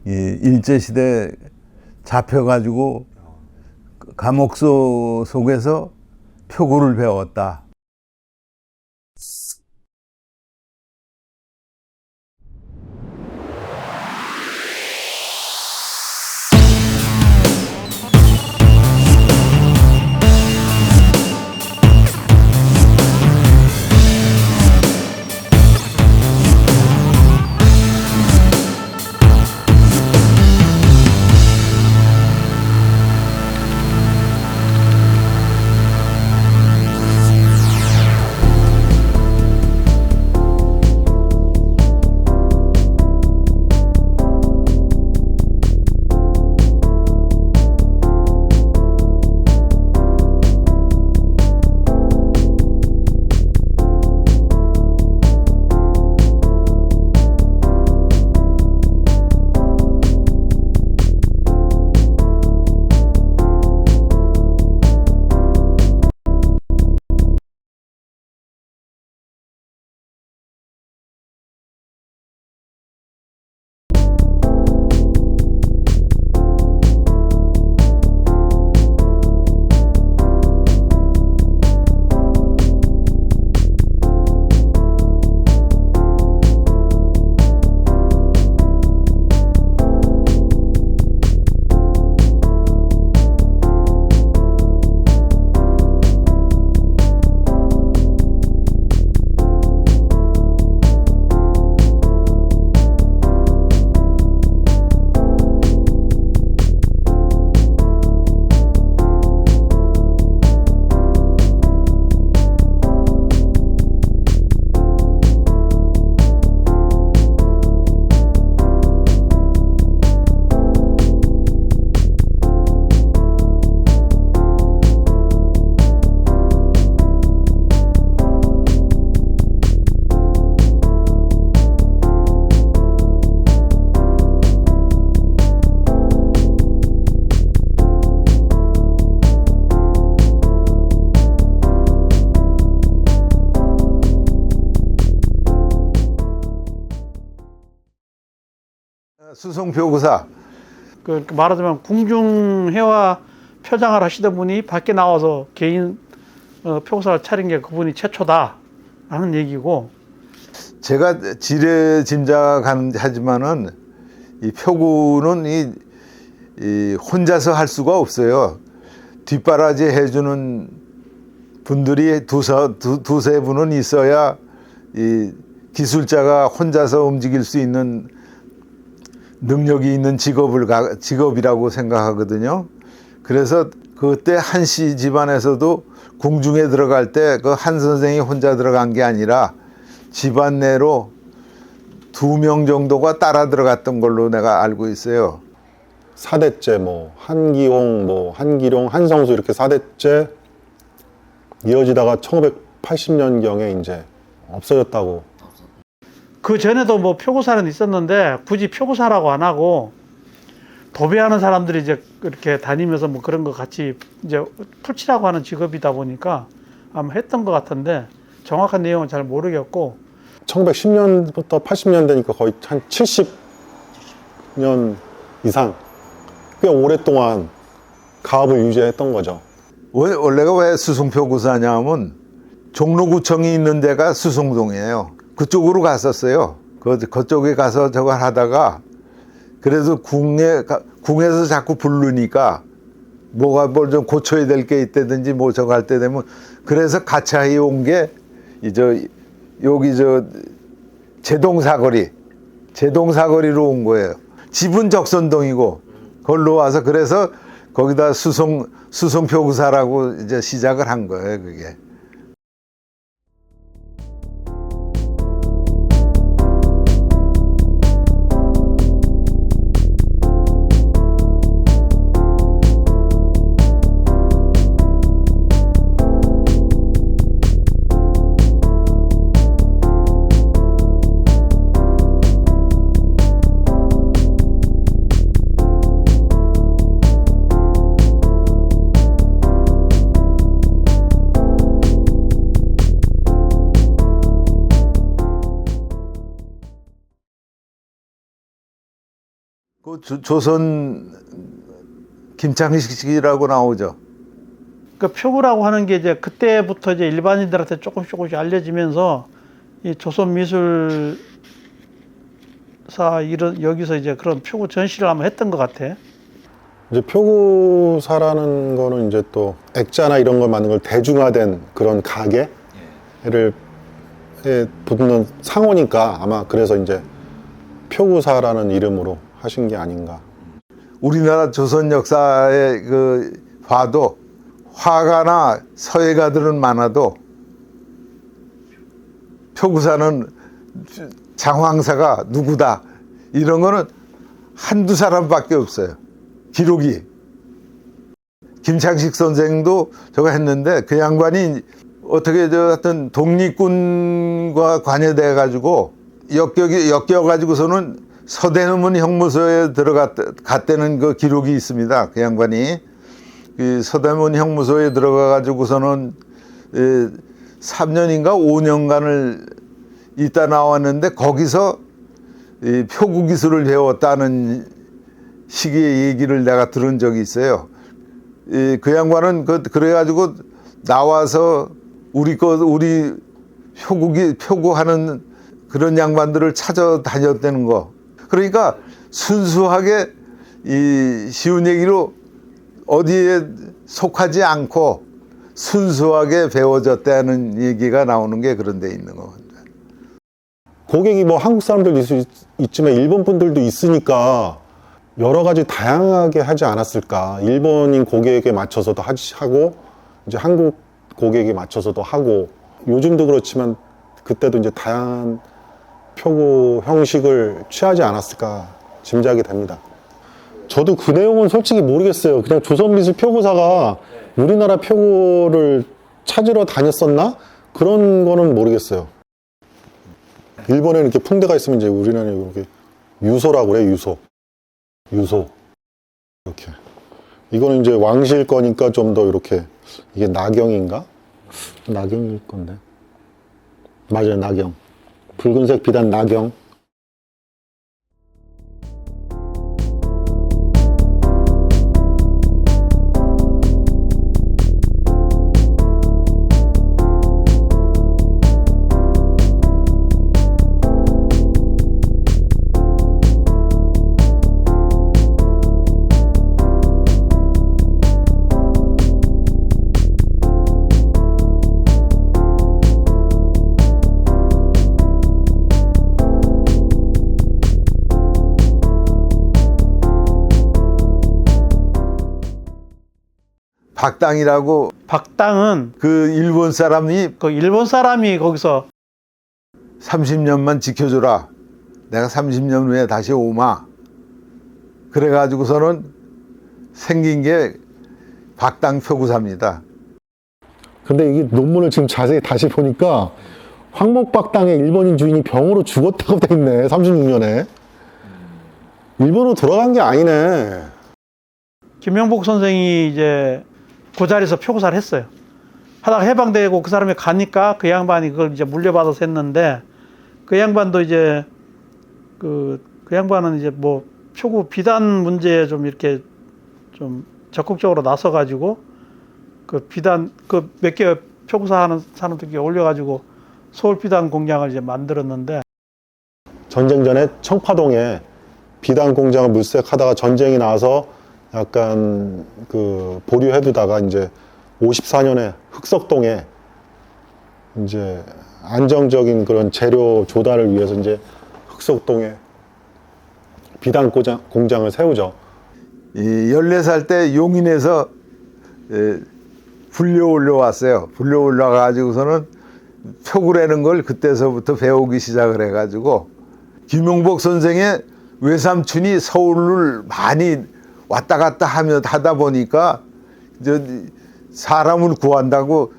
이 일제시대 잡혀가지고 감옥소 속에서 표구를 배웠다. 수송표구사. 그 말하자면 궁중회화 표장을 하시던 분이 밖에 나와서 개인 표구사를 차린 게 그분이 최초다라는 얘기고, 제가 지레짐작하지만은 이 표구는 이 혼자서 할 수가 없어요. 뒷바라지 해주는 분들이 두세 분은 있어야 이 기술자가 혼자서 움직일 수 있는 능력이 있는 직업이라고 생각하거든요. 그래서 그때 한씨 집안에서도 궁중에 들어갈 때 그 한 선생이 혼자 들어간 게 아니라 집안 내로 2명 정도가 따라 들어갔던 걸로 내가 알고 있어요. 4대째 뭐 한기홍, 뭐 한기룡, 한성수 이렇게 4대째 이어지다가 1980년경에 이제 없어졌다고. 그 전에도 뭐 표구사는 있었는데 굳이 표구사라고 안 하고 도배하는 사람들이 이제 이렇게 다니면서 뭐 그런 거 같이 이제 풀칠하고 하는 직업이다 보니까 아마 했던 것 같은데 정확한 내용은 잘 모르겠고, 1910년부터 80년 되니까 거의 한 70년 이상 꽤 오랫동안 가업을 유지했던 거죠. 원래가 왜 수송표구사냐 하면 종로구청이 있는 데가 수송동이에요. 그쪽으로 갔었어요. 그쪽에 가서 저걸 하다가 그래서 궁에서 자꾸 부르니까 뭐가 뭘 좀 고쳐야 될 게 있다든지 뭐 저거 할 때 되면 그래서 가차히 온 게 여기 제동사거리로 온 거예요. 집은 적선동이고 걸로 와서 그래서 거기다 수송표구사라고 이제 시작을 한 거예요, 그게. 그 조선 김창식이라고 나오죠. 그 표구라고 하는 게 이제 그때부터 이제 일반인들한테 조금씩 알려지면서 이 조선 미술사 이런 여기서 이제 그런 표구 전시를 한번 했던 것 같아. 이제 표구사라는 거는 이제 또 액자나 이런 걸 만든 걸 대중화된 그런 가게를 붙는 상호니까 아마 그래서 이제 표구사라는 이름으로 하신 게 아닌가. 우리나라 조선 역사에 그 봐도 화가나 서예가들은 많아도 표구사는 장황사가 누구다 이런 거는 한두 사람밖에 없어요. 기록이. 김창식 선생도 저거 했는데 그 양반이 어떻게 저 하여튼 독립군과 관여돼 가지고 엮여 가지고서는 서대문 형무소에 갔다는 그 기록이 있습니다. 그 양반이 그 서대문 형무소에 들어가 가지고서는 3년인가 5년간을 있다 나왔는데 거기서 이 표구 기술을 배웠다는 식의 얘기를 내가 들은 적이 있어요. 그 양반은 그래가지고 나와서 우리 표구하는 그런 양반들을 찾아다녔다는 거. 그러니까 순수하게 이 쉬운 얘기로 어디에 속하지 않고 순수하게 배워졌다는 얘기가 나오는 게 그런 데 있는 겁니다. 고객이 뭐 한국 사람들도 있지만 일본 분들도 있으니까 여러 가지 다양하게 하지 않았을까. 일본인 고객에 맞춰서도 하고 이제 한국 고객에 맞춰서도 하고 요즘도 그렇지만 그때도 이제 다양한 표구 형식을 취하지 않았을까 짐작이 됩니다. 저도 그 내용은 솔직히 모르겠어요. 그냥 조선미술 표구사가 우리나라 표구를 찾으러 다녔었나? 그런 거는 모르겠어요. 일본에는 이렇게 풍대가 있으면 이제 우리나라에 이렇게 유소라고 그래, 유소. 이렇게. 이거는 이제 왕실 거니까 좀 더 이렇게, 이게 나경인가? 나경일 건데. 맞아요, 나경. 붉은색 비단 나경. 박당이라고 박당은 그 일본 사람이 그 일본 사람이 거기서 30년만 지켜줘라. 내가 30년 후에 다시 오마. 그래가지고서는 생긴 게 박당 표구사입니다. 근데 이게 논문을 지금 자세히 다시 보니까 황목박당의 일본인 주인이 병으로 죽었다고 돼 있네. 36년에. 일본으로 돌아간 게 아니네. 김영복 선생이 이제 그 자리에서 표구사를 했어요. 하다가 해방되고 그 사람이 가니까 그 양반이 그걸 이제 물려받아서 했는데 그 양반도 이제 그 양반은 이제 뭐 표구 비단 문제에 좀 이렇게 좀 적극적으로 나서가지고 그 비단 그 몇 개 표구사 하는 사람들끼리 올려가지고 서울 비단 공장을 이제 만들었는데 전쟁 전에 청파동에 비단 공장을 물색하다가 전쟁이 나서 약간 그 보류해두다가 이제 54년에 흑석동에 이제 안정적인 그런 재료 조달을 위해서 이제 흑석동에 비단 공장을 세우죠. 14살 때 용인에서 불려 올라왔어요. 불려 올라가지고서는 표구라는 걸 그때서부터 배우기 시작을 해가지고 김용복 선생의 외삼촌이 서울을 많이 왔다 갔다 하다 보니까 사람을 구한다고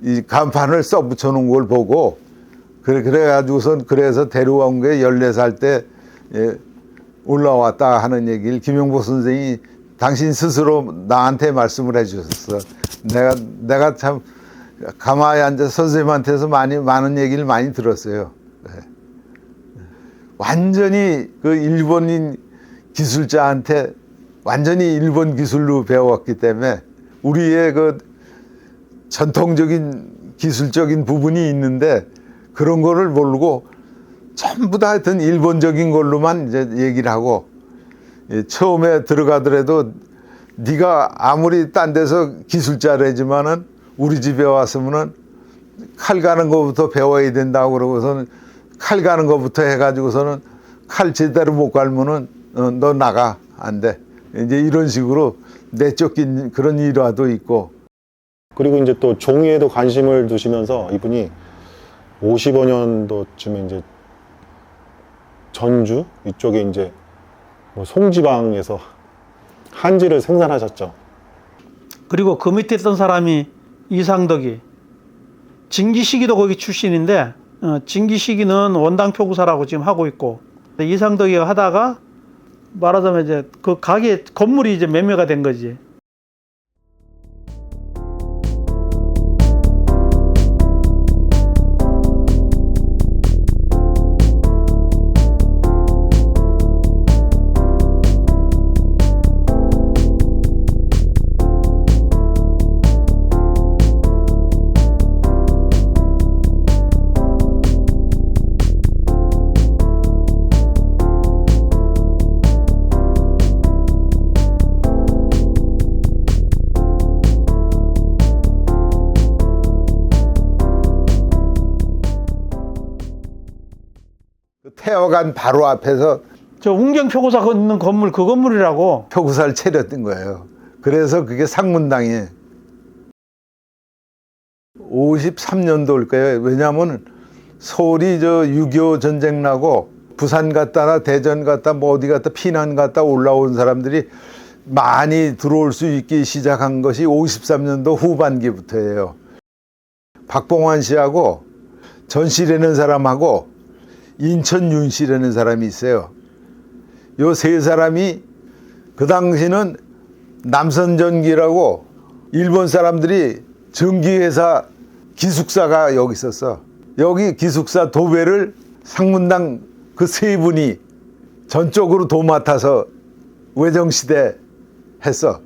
이 간판을 써붙여 놓은 걸 보고 그래가지고선 그래서 데려온 게 14살 때 올라왔다 하는 얘기를 김용복 선생이 당신 스스로 나한테 말씀을 해주셨어. 내가 참 가만히 앉아 선생님한테서 많은 얘기를 많이 들었어요. 완전히 그 일본인 기술자한테 완전히 일본 기술로 배워왔기 때문에 우리의 그 전통적인 기술적인 부분이 있는데 그런 거를 모르고 전부 다 하여튼 일본적인 걸로만 이제 얘기를 하고, 예, 처음에 들어가더라도 네가 아무리 딴 데서 기술자라지만은 우리 집에 왔으면은 칼 가는 거부터 배워야 된다고 그러고서는 칼 가는 거부터 해가지고서는 칼 제대로 못 갈면은 너 나가 안 돼. 이제 이런 식으로 내쫓긴 그런 일화도 있고. 그리고 이제 또 종이에도 관심을 두시면서 이분이 50여 년도쯤에 이제 전주 이쪽에 이제 뭐 송지방에서 한지를 생산하셨죠. 그리고 그 밑에 있던 사람이 이상덕이, 진기식이도 거기 출신인데 진기식이는 원당 표구사라고 지금 하고 있고, 이상덕이가 하다가 말하자면 이제 그 가게 건물이 이제 매매가 된 거지. 태화관 바로 앞에서 저 운경 표구사 있는 건물, 그 건물이라고. 표구사를 차렸던 거예요. 그래서 그게 상문당에 53년도일 거예요. 왜냐하면 서울이 저 6.25 전쟁 나고 부산 갔다나 대전 갔다 뭐 어디 갔다 피난 갔다 올라온 사람들이 많이 들어올 수 있기 시작한 것이 53년도 후반기부터예요. 박봉환 씨하고 전씨라는 사람하고 인천윤 씨라는 사람이 있어요. 요 세 사람이 그 당시는 남선전기라고 일본 사람들이 전기회사 기숙사가 여기 있었어. 여기 기숙사 도배를 상문당 그 세 분이 전적으로 도맡아서 외정시대 했어.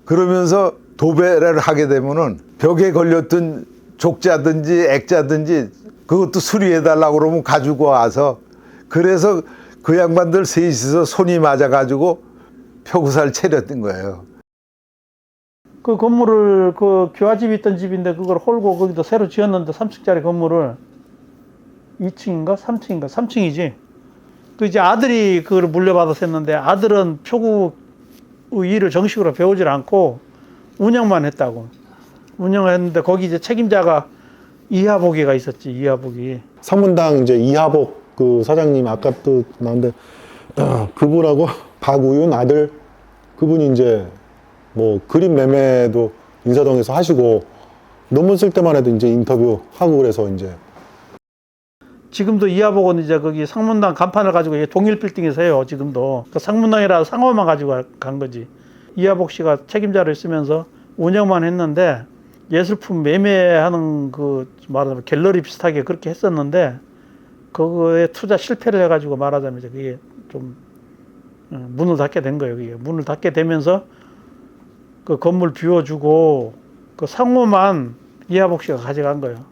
그러면서 도배를 하게 되면은 벽에 걸렸던 족자든지 액자든지 그것도 수리해달라고 그러면 가지고 와서, 그래서 그 양반들 셋이서 손이 맞아가지고 표구사를 차렸던 거예요. 그 건물을, 그 교화집이 있던 집인데 그걸 홀고 거기도 새로 지었는데 3층짜리 건물을 2층인가 3층인가 3층이지. 그 이제 아들이 그걸 물려받아서 했는데 아들은 표구 일을 정식으로 배우질 않고 운영만 했다고. 운영을 했는데 거기 이제 책임자가 이하복이가 있었지. 이하복이. 상문당 이제 이하복 그 사장님 아까 또 나왔는데 그분하고 박우윤 아들 그분이 이제 뭐 그림 매매도 인사동에서 하시고 논문 쓸 때만 해도 이제 인터뷰 하고 그래서 이제 지금도 이하복은 이제 거기 상문당 간판을 가지고 동일 빌딩에서 해요. 지금도. 그 상문당이라 상호만 가지고 간 거지. 이하복 씨가 책임자로 있으면서 운영만 했는데 예술품 매매하는 그 말하자면 갤러리 비슷하게 그렇게 했었는데 그거에 투자 실패를 해가지고 말하자면 이제 그게 좀 문을 닫게 된 거예요. 그게 문을 닫게 되면서 그 건물 비워주고 그 상호만 이하복 씨가 가져간 거예요.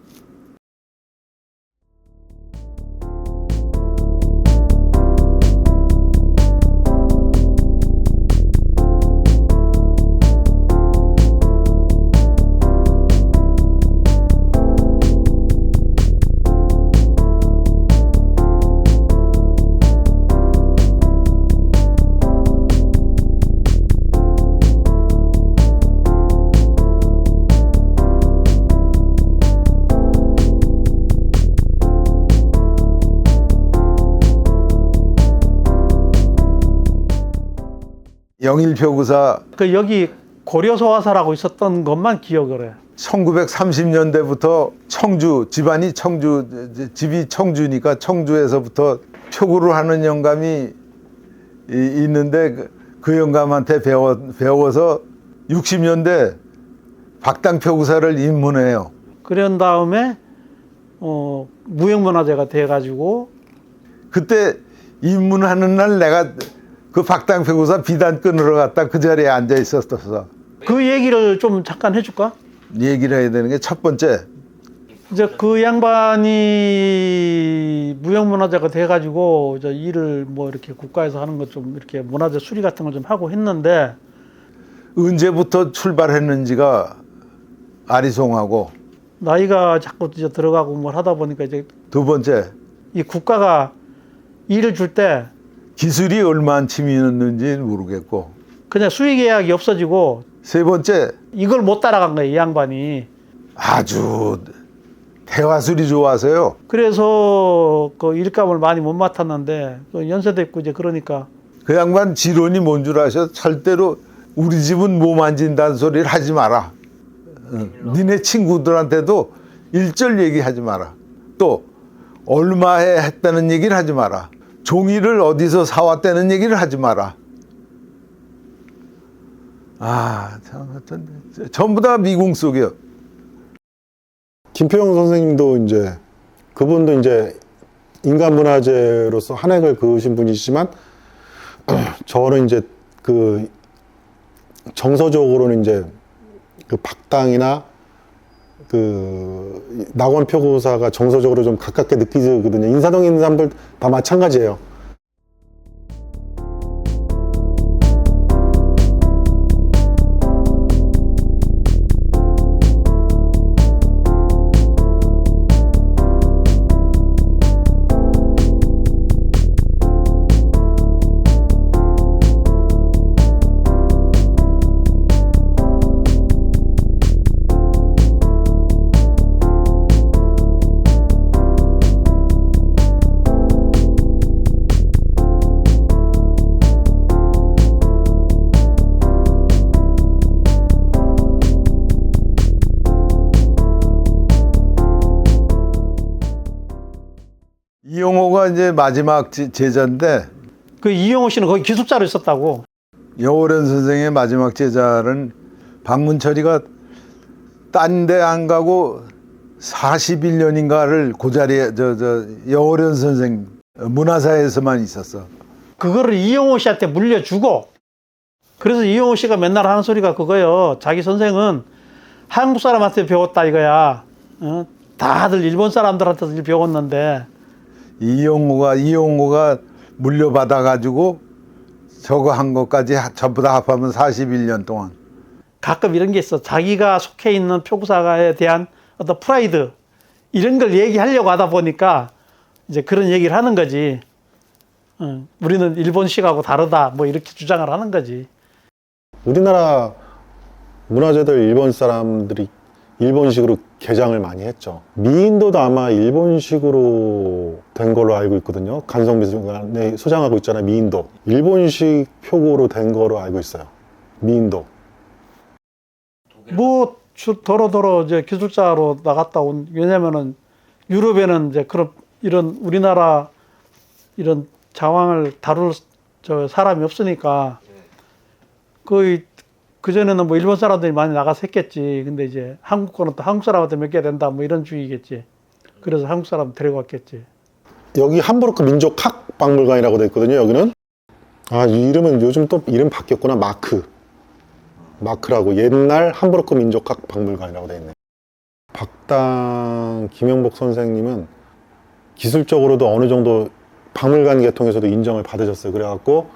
영일표구사 그 여기 고려소화사라고 있었던 것만 기억을 해. 1930년대부터 청주, 집안이 청주, 집이 청주니까 청주에서부터 표구를 하는 영감이 있는데 그 영감한테 배워서 60년대 박당표구사를 입문해요. 그런 다음에 무형문화재가 돼가지고 그때 입문하는 날 내가 그 박당표구사 비단 끊으러 갔다 그 자리에 앉아 있었어. 그 얘기를 좀 잠깐 해줄까? 얘기를 해야 되는 게 첫 번째, 이제 그 양반이 무형문화재가 돼가지고 이제 일을 뭐 이렇게 국가에서 하는 것 좀 이렇게 문화재 수리 같은 걸 좀 하고 했는데 언제부터 출발했는지가 아리송하고, 나이가 자꾸 이제 들어가고 뭘 하다 보니까 이제 두 번째, 이 국가가 일을 줄 때 기술이 얼마만큼이었는지 모르겠고, 그냥 수의 계약이 없어지고 세 번째, 이걸 못 따라간 거예요, 이 양반이. 아주 대화술이 좋아서요. 그래서 그 일감을 많이 못 맡았는데 또 연세도 있고 이제 그러니까 그 양반 지론이 뭔 줄 아셔? 절대로 우리 집은 못 만진다는 소리를 하지 마라. 니네 친구들한테도 일절 얘기하지 마라. 또 얼마에 했다는 얘기를 하지 마라. 종이를 어디서 사왔다는 얘기를 하지 마라. 아, 참, 하여튼 전부 다 미궁 속이요. 김표영 선생님도 이제 그분도 이제 인간문화재로서 한 획을 그으신 분이시지만 저는 이제 그 정서적으로는 이제 그 박당이나 그 낙원 표구사가 정서적으로 좀 가깝게 느끼거든요. 인사동에 있는 사람들 다 마찬가지예요. 이용호가 이제 마지막 제자인데, 그 이영호 씨는 거기 기숙사로 있었다고. 여오련 선생의 마지막 제자는 박문철이가 딴 데 안 가고 41년인가를 그 자리에 여오련 선생 문화사에서만 있었어. 그거를 이영호 씨한테 물려주고, 그래서 이영호 씨가 맨날 하는 소리가 그거예요. 자기 선생은 한국 사람한테 배웠다 이거야. 다들 일본 사람들한테도 일 배웠는데. 이용호가 물려받아가지고 저거 한 것까지 전부 다 합하면 41년 동안. 가끔 이런 게 있어. 자기가 속해 있는 표구사에 대한 어떤 프라이드, 이런 걸 얘기하려고 하다 보니까 이제 그런 얘기를 하는 거지. 우리는 일본식하고 다르다, 뭐 이렇게 주장을 하는 거지. 우리나라 문화재들 일본 사람들이 일본식으로 개장을 많이 했죠. 미인도도 아마 일본식으로 된 걸로 알고 있거든요. 간성미술관에 소장하고 있잖아요. 미인도. 일본식 표구로 된 거로 알고 있어요. 미인도. 뭐 더러더러 이제 기술자로 나갔다 온. 왜냐면은 유럽에는 이제 그런 이런 우리나라 이런 자왕을 다룰 사람이 없으니까 그 전에는 뭐 일본 사람들이 많이 나가서 했겠지. 근데 이제 한국 거는 또 한국 사람한테 맡겨야 된다, 뭐 이런 주의겠지. 그래서 한국 사람 데리고 왔겠지. 여기 함부르크 민족학박물관이라고 돼 있거든요. 여기는. 아, 이 이름은 요즘 또 이름 바뀌었구나. 마크라고. 옛날 함부르크 민족학박물관이라고 돼 있네. 박당 김영복 선생님은 기술적으로도 어느 정도 박물관 계통에서도 인정을 받으셨어요. 그래갖고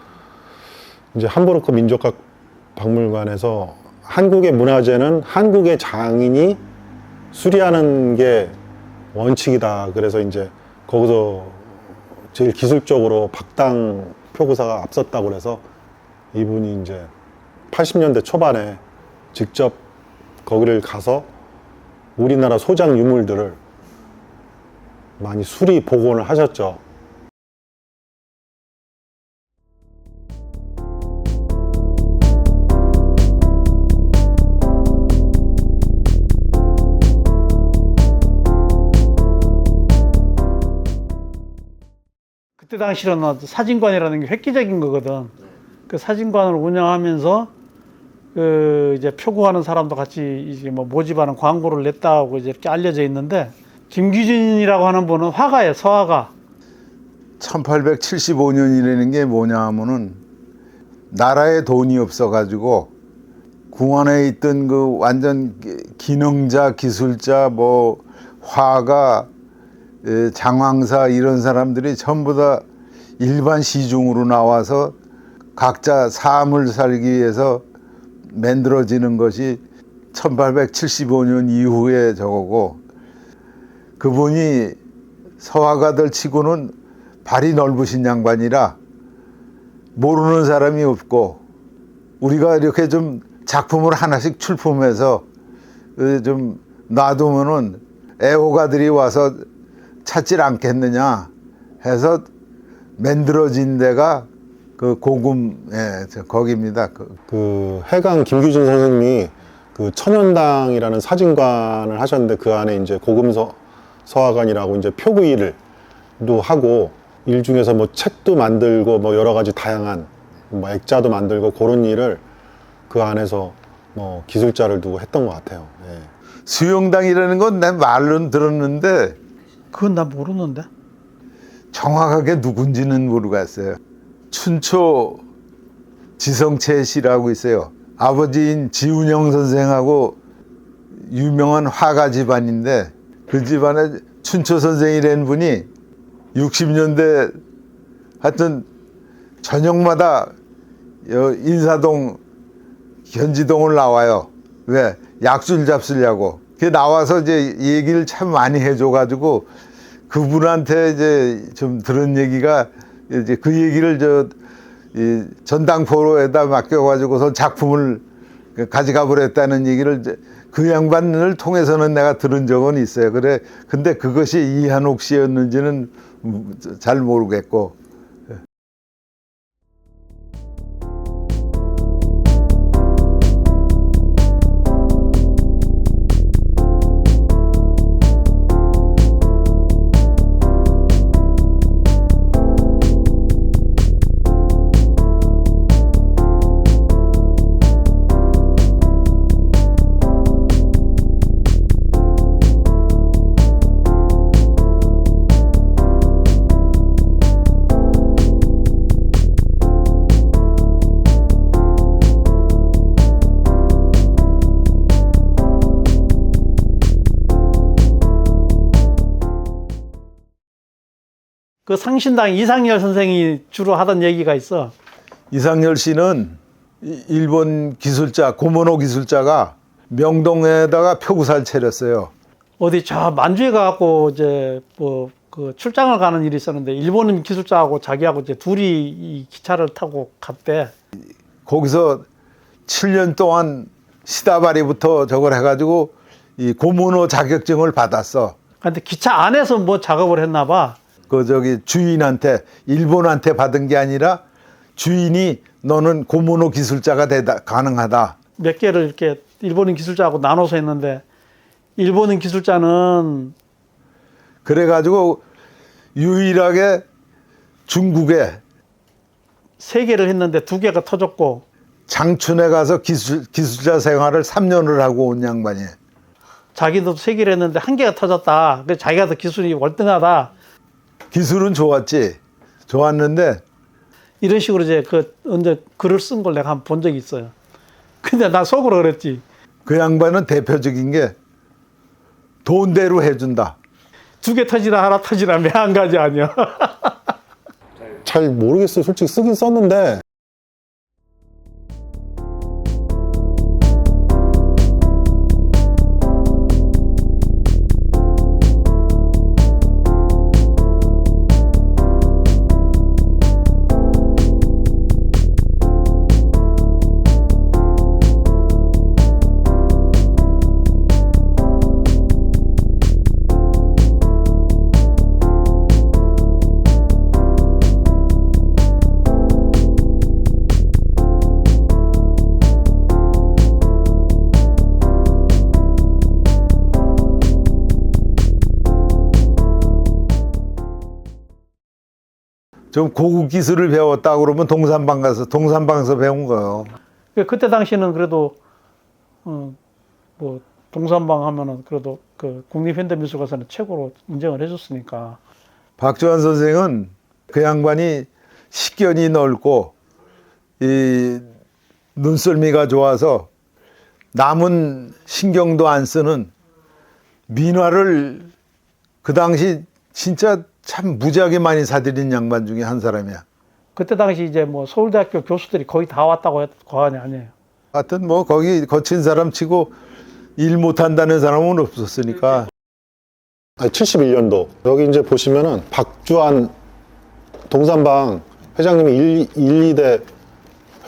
이제 함부르크 민족학 박물관에서 한국의 문화재는 한국의 장인이 수리하는 게 원칙이다. 그래서 이제 거기서 제일 기술적으로 박당 표구사가 앞섰다고 그래서 이분이 이제 80년대 초반에 직접 거기를 가서 우리나라 소장 유물들을 많이 수리 복원을 하셨죠. 그때 당시로는 사진관이라는 게 획기적인 거거든. 그 사진관을 운영하면서 그 이제 표구하는 사람도 같이 이제 뭐 모집하는 광고를 냈다고 이제 이렇게 알려져 있는데, 김규진이라고 하는 분은 화가예요, 서화가. 1875년이라는 게 뭐냐 하면은 나라에 돈이 없어가지고 궁안에 있던 그 완전 기능자, 기술자, 뭐 화가, 장황사 이런 사람들이 전부 다 일반 시중으로 나와서 각자 삶을 살기 위해서 만들어지는 것이 1875년 이후에 저거고, 그분이 서화가들 치고는 발이 넓으신 양반이라 모르는 사람이 없고, 우리가 이렇게 좀 작품을 하나씩 출품해서 좀 놔두면은 애호가들이 와서 찾질 않겠느냐 해서 만들어진 데가 그 고금, 거기입니다. 그 해강 김규진 선생님이 그 천연당이라는 사진관을 하셨는데 그 안에 이제 고금서화관이라고 이제 표구 일을도 하고 일 중에서 뭐 책도 만들고 뭐 여러 가지 다양한 뭐 액자도 만들고 그런 일을 그 안에서 뭐 기술자를 두고 했던 것 같아요. 예. 수영당이라는 건 난 말로는 들었는데 그건 나 모르는데. 정확하게 누군지는 모르겠어요. 춘초 지성채 씨라고 있어요. 아버지인 지운영 선생하고 유명한 화가 집안인데, 그 집안에 춘초 선생이라는 분이 60년대 하여튼 저녁마다 인사동 견지동을 나와요. 왜? 약술 잡수려고. 그 나와서 이제 얘기를 참 많이 해줘가지고 그분한테 이제 좀 들은 얘기가, 이제 그 얘기를 이 전당포로에다 맡겨가지고서 작품을 가져가 버렸다는 얘기를 이제 그 양반을 통해서는 내가 들은 적은 있어요. 그래. 근데 그것이 이한옥 씨였는지는 잘 모르겠고. 그 상신당 이상열 선생이 주로 하던 얘기가 있어. 이상열 씨는 일본 기술자, 고모노 기술자가 명동에다가 표구사를 차렸어요. 어디 저 만주에 가갖고 이제 뭐 그 출장을 가는 일이 있었는데 일본 기술자하고 자기하고 이제 둘이 이 기차를 타고 갔대. 거기서 7년 동안 시다바리부터 저걸 해가지고 이 고모노 자격증을 받았어. 근데 기차 안에서 뭐 작업을 했나 봐. 그 주인한테, 일본한테 받은 게 아니라 주인이 너는 고모노 기술자가 가능하다. 몇 개를 이렇게 일본인 기술자하고 나눠서 했는데, 일본인 기술자는 그래가지고 유일하게 중국에 3개를 했는데 2개가 터졌고, 장춘에 가서 기술자 생활을 3년을 하고 온 양반이에요. 자기도 3개를 했는데 1개가 터졌다. 그래서 자기가 더 기술이 월등하다. 기술은 좋았지. 좋았는데 이런 식으로 이제 언제 글을 쓴 걸 내가 한번 본 적이 있어요. 근데 나 속으로 그랬지. 그 양반은 대표적인 게 돈대로 해준다. 2개 터지나 하나 터지나 매한 가지 아니야. 잘 모르겠어요. 솔직히 쓰긴 썼는데 좀 고급 기술을 배웠다 그러면 동산방에서 배운 거예요. 그때 당시는 그래도 뭐 동산방 하면은 그래도 그 국립현대미술관에서는 최고로 인정을 해줬으니까. 박주환 선생은 그 양반이 식견이 넓고 이 눈썰미가 좋아서 남은 신경도 안 쓰는 민화를 그 당시 진짜 참 무지하게 많이 사들인 양반 중에 한 사람이야. 그때 당시 이제 뭐 서울대학교 교수들이 거의 다 왔다고 과언이 아니에요. 하여튼 뭐 거기 거친 사람 치고 일 못한다는 사람은 없었으니까. 71년도 여기 이제 보시면은 박주한 동산방 회장님이 2대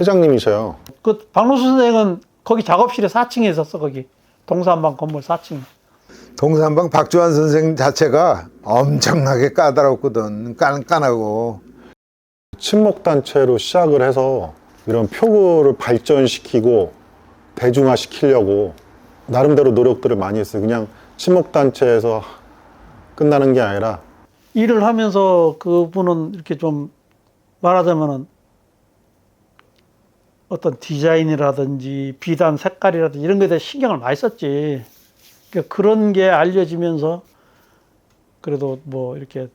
회장님이셔요. 그 박노수 선생은 거기 작업실에 4층에 있었어. 거기 동산방 건물 4층. 동산방 박주환 선생 자체가 엄청나게 까다롭거든. 깐깐하고. 친목단체로 시작을 해서 이런 표구를 발전시키고 대중화시키려고 나름대로 노력들을 많이 했어요. 그냥 친목단체에서 끝나는 게 아니라 일을 하면서 그분은 이렇게 좀 말하자면은 어떤 디자인이라든지 비단 색깔이라든지 이런 거에 대해 신경을 많이 썼지. 그러니까 그런 게 알려지면서 그래도 뭐 이렇게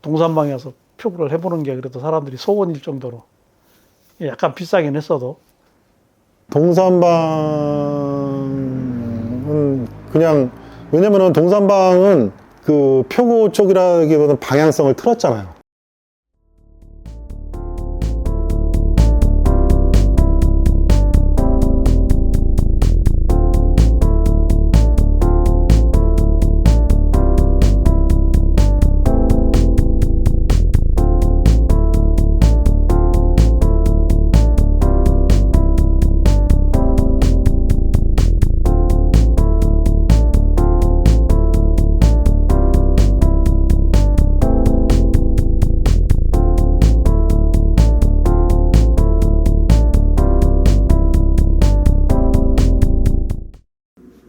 동산방에서 표구를 해보는 게 그래도 사람들이 소원일 정도로 약간 비싸긴 했어도. 동산방은 그냥 왜냐면은 동산방은 그 표구 쪽이라기보다는 방향성을 틀었잖아요.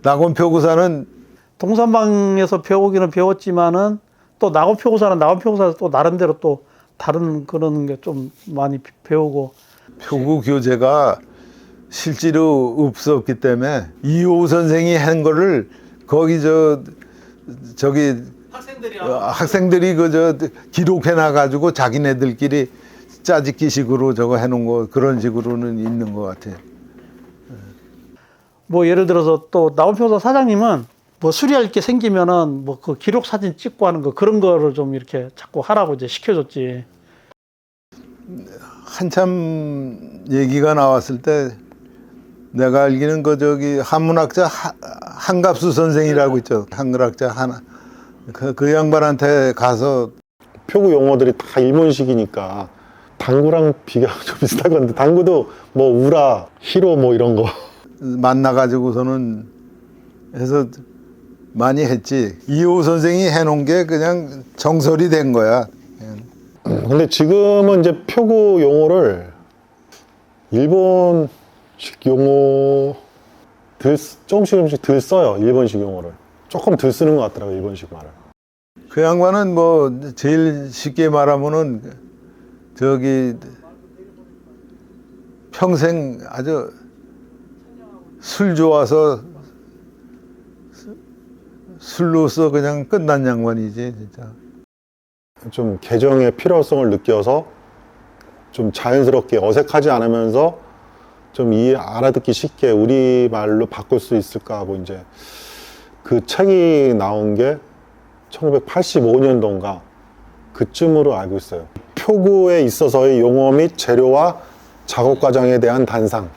낙원표구사는 동산방에서 배우기는 배웠지만은 또 낙원표구사는 낙원표구사에서 또 나름대로 또 다른 그런 게 좀 많이 배우고. 표구 교재가 실제로 없었기 때문에 이호 선생이 한 거를 거기 저기 학생들이 그저 기록해 놔 가지고 자기네들끼리 짜집기식으로 저거 해놓은 거 그런 식으로는 있는 것 같아요. 뭐 예를 들어서 또 낙원표구사 사장님은 뭐 수리할 게 생기면은 뭐 그 기록 사진 찍고 하는 거 그런 거를 좀 이렇게 자꾸 하라고 이제 시켜줬지. 한참 얘기가 나왔을 때 내가 알기는 그 저기 한문학자 한갑수 선생이라고 있죠. 한글학자 하나 그 양반한테 가서 표구 용어들이 다 일본식이니까 당구랑 비교하고 좀 비슷한 건데 당구도 뭐 우라, 히로 뭐 이런 거 만나가지고서는 해서 많이 했지. 이호 선생이 해놓은 게 그냥 정설이 된 거야. 근데 지금은 이제 표구 용어를 일본식 용어 조금씩 덜 써요. 일본식 용어를 조금 덜 쓰는 것 같더라고요. 일본식 말을. 그 양반은 뭐 제일 쉽게 말하면은 저기 평생 아주 술 좋아서 술로서 그냥 끝난 양반이지 진짜. 좀 개정의 필요성을 느껴서 좀 자연스럽게 어색하지 않으면서 좀 알아듣기 쉽게 우리말로 바꿀 수 있을까 하고 이제 그 책이 나온 게 1985년도인가 그쯤으로 알고 있어요. 표구에 있어서의 용어 및 재료와 작업 과정에 대한 단상.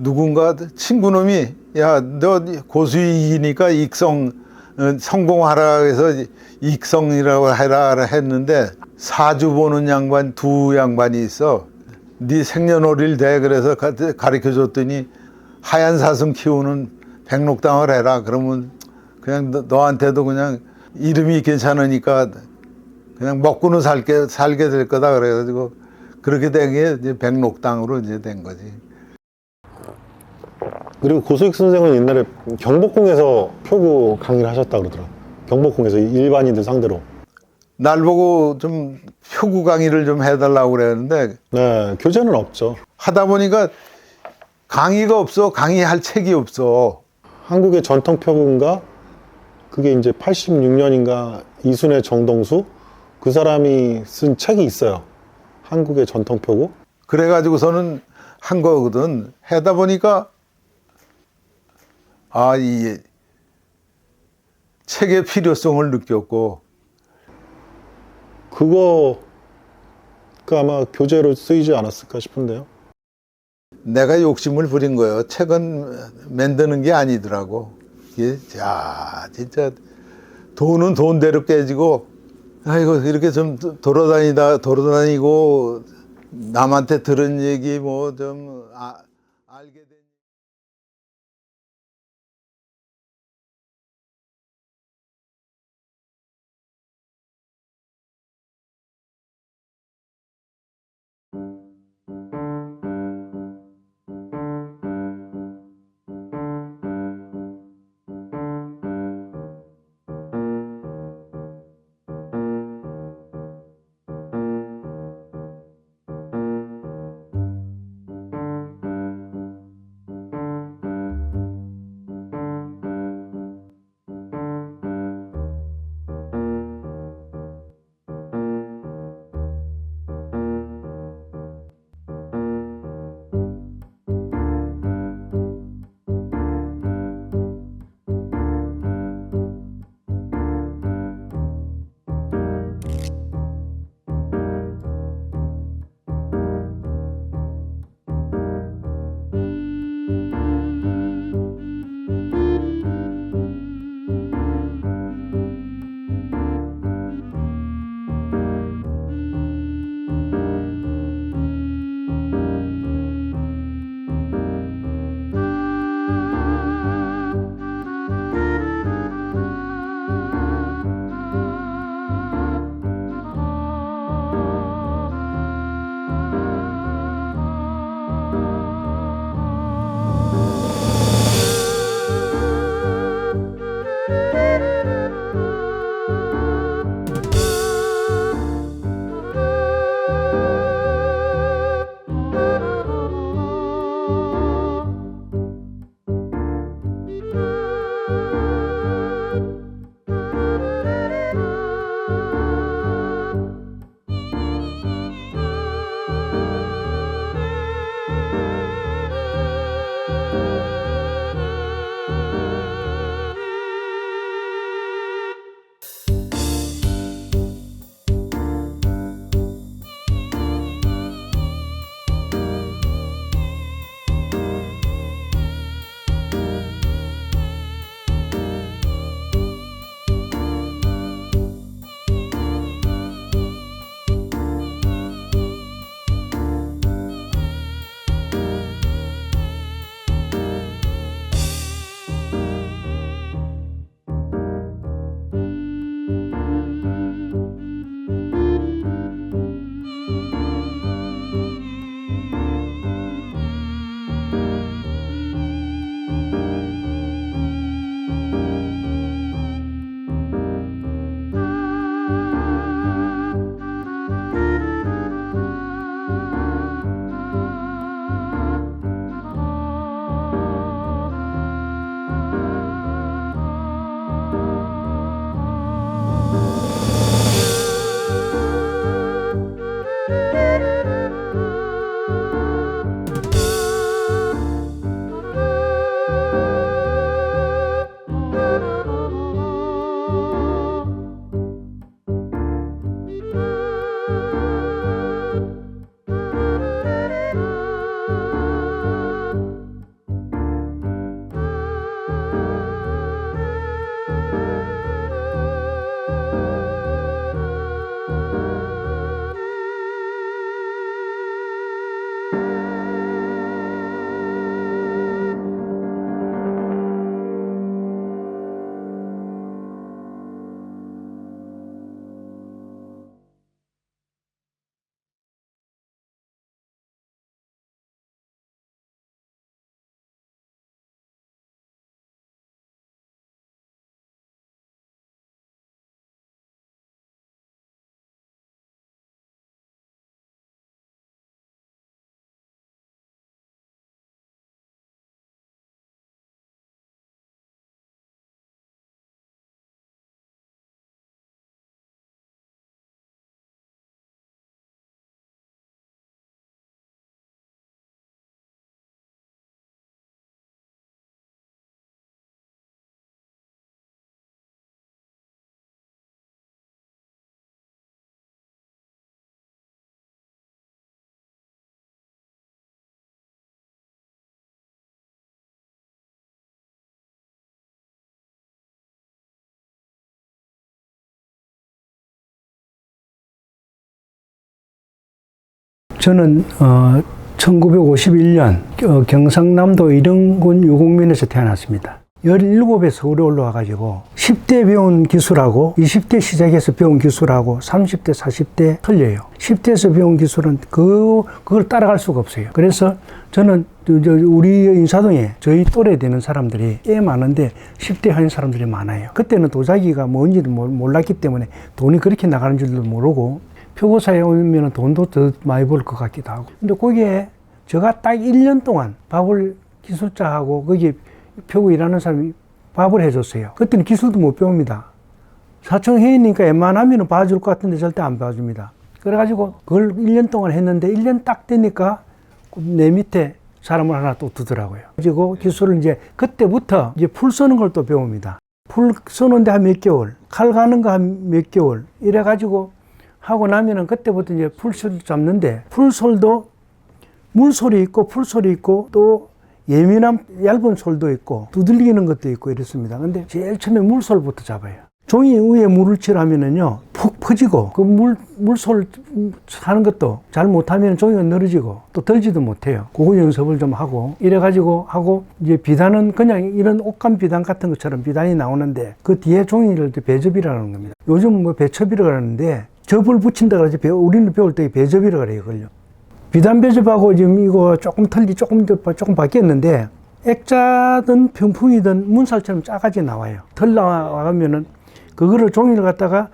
누군가 친구놈이 야 너 고수익이니까 성공하라 해서 익성이라고 해라 했는데 사주 보는 양반 두 양반이 있어. 네 생년월일 돼 그래서 가르쳐 줬더니 하얀 사슴 키우는 백록당을 해라. 그러면 그냥 너한테도 그냥 이름이 괜찮으니까 그냥 먹고는 살게 될 거다. 그래가지고 그렇게 된 게 이제 백록당으로 이제 된 거지. 그리고 고수익 선생은 옛날에 경복궁에서 표구 강의를 하셨다 그러더라. 경복궁에서 일반인들 상대로. 날 보고 좀 표구 강의를 좀 해달라고 그랬는데 네, 교재는 없죠. 하다 보니까 강의가 없어. 강의할 책이 없어. 한국의 전통 표구인가? 그게 이제 86년인가 이순의 정동수 그 사람이 쓴 책이 있어요. 한국의 전통 표구. 그래가지고서는 한 거거든. 하다 보니까 이 책의 필요성을 느꼈고 그거 아마 교재로 쓰이지 않았을까 싶은데요. 내가 욕심을 부린 거예요. 책은 만드는 게 아니더라고. 이게 진짜 돈은 돈대로 깨지고 아이고 이렇게 좀 돌아다니고 남한테 들은 얘기 뭐 좀 알게 된 저는 1951년 경상남도 일흥군 유곡면에서 태어났습니다. 17에 서울에 올라와가지고 10대 배운 기술하고 20대 시작해서 배운 기술하고 30대, 40대 틀려요. 10대에서 배운 기술은 그걸 따라갈 수가 없어요. 그래서 저는 우리 인사동에 저희 또래 되는 사람들이 꽤 많은데 10대 하는 사람들이 많아요. 그때는 도자기가 뭔지도 몰랐기 때문에 돈이 그렇게 나가는 줄도 모르고 표고사에 오면 돈도 더 많이 벌 것 같기도 하고. 근데 거기에 제가 딱 1년 동안 밥을 기술자하고 거기 표고 일하는 사람이 밥을 해줬어요. 그때는 기술도 못 배웁니다. 사청회의니까 웬만하면 봐줄 것 같은데 절대 안 봐줍니다. 그래가지고 그걸 1년 동안 했는데 1년 딱 되니까 내 밑에 사람을 하나 또 두더라고요. 그리고 기술을 이제 그때부터 이제 풀 쏘는 걸 또 배웁니다. 풀 쏘는데 한 몇 개월, 칼 가는 거 한 몇 개월 이래가지고 하고 나면은 그때부터 이제 풀솔 잡는데 풀솔도 물솔이 있고 풀솔이 있고 또 예민한 얇은 솔도 있고 두들기는 것도 있고 이렇습니다. 근데 제일 처음에 물솔부터 잡아요. 종이 위에 물을 칠하면은요 푹 퍼지고 그 물솔 하는 것도 잘 못하면 종이가 늘어지고 또 들지도 못해요. 그거 연습을 좀 하고 이래가지고 하고 이제 비단은 그냥 이런 옷감 비단 같은 것처럼 비단이 나오는데 그 뒤에 종이를 배접이라는 겁니다. 요즘 뭐 배첩이라고 하는데 접을 붙인다 그러지 우리는 배울 때 배접이라고 그래요. 그걸요. 비단 배접하고 지금 이거 조금 조금 바뀌었는데 액자든 병풍이든 문살처럼 작아지 나와요. 털 나가면은 그거를 종이를 갖다가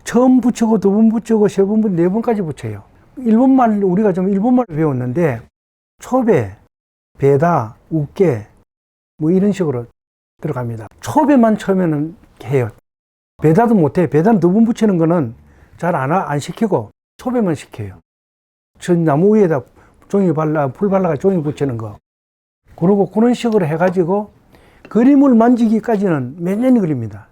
처음 붙이고 두 번 붙이고 세 번 붙이고 네 번까지 붙여요. 일본말 우리가 좀 일본말 배웠는데 초배, 배다, 우깨 뭐 이런 식으로 들어갑니다. 초배만 처음에는 해요. 배다도 못해. 배다는 두 번 붙이는 거는 잘 안 시키고 초배만 시켜요. 저 나무 위에다 풀 발라가 종이 붙이는 거. 그러고 그런 식으로 해가지고 그림을 만지기까지는 몇 년이 걸립니다.